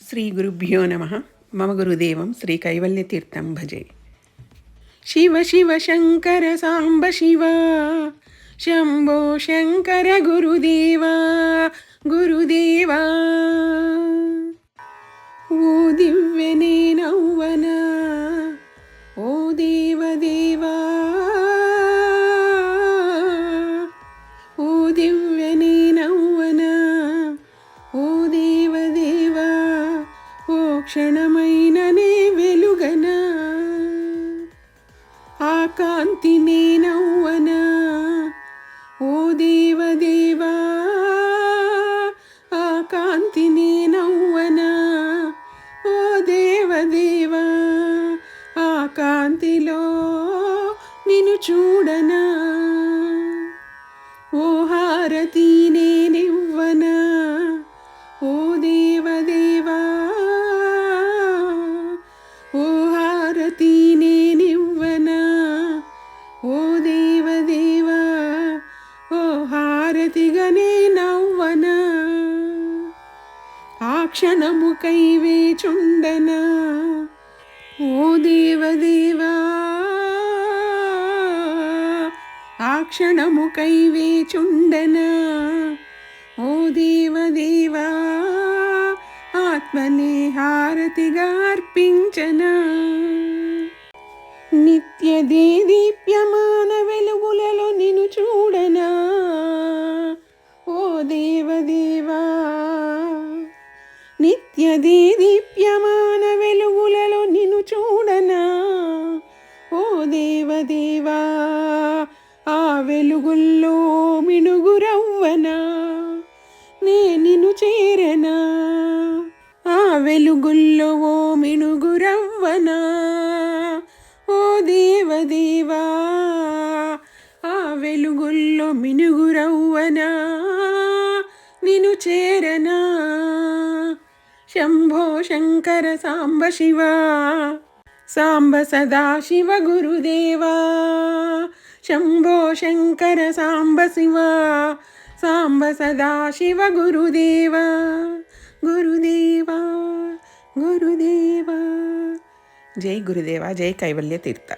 श्रीगुरुभ्यो नमः। मम गुरुदेवं श्रीकैवल्यतीर्थं भजे। शिव शिव शङ्कर साम्ब शिव, शम्भो शङ्कर गुरुदेवा गुरुदेवा। ओ दिव्यने नौवन, ओ देवदेवा, ओ दिव्यने नौवन, ओ देवदेवा, ओ क्षणమైననే వెలుగన, ఆ కాంతినే నవ్వన, ఓ దేవదేవా, ఆ కాంతినే నవ్వన, ఓ దేవదేవా, ఆ కాంతిలో నిన్ను చూడనా, ఓ హారతి నేనివ్వనా, ఓ దేవదేవా, ఓ హారతి నేనివ్వనా, ఓ దేవదేవా, ఓ హారతిగనే నవ్వనా, ఆ క్షణముకై వేచుండనా, ఓ దేవదేవా, ఆ క్షణముకై వేచుండనా, ఓ దేవదేవా, ఆత్మనే హారతిగా అర్పించనా. నిత్య దీప్యమాన వెలుగులలో నిన్ను చూడనా, ఓ దేవదేవా, నిత్య దీప్యమాన వెలుగులలో నిన్ను చూడనా, ఓ దేవదేవా, ఆ వెలుగుల్లో మినుగురవ్వనా, నే నిన్ను చేరనా, ఆ వెలుగుల్లో ఓ మినుగురవ్వనా, ఓ దేవదేవా, ఆ వెలుగుల్లో మినుగురవ్వనా, నిన్ను చేరనా. శంభో శంకర సాంబ శివ, సాంబ సదాశివ గురుదేవా, శంభో శంకర సాంబ శివ, సాంబ సదాశివ గురుదేవా గురుదేవా గురుదేవా. జై గురుదేవా, జై కైవల్య తీర్థ.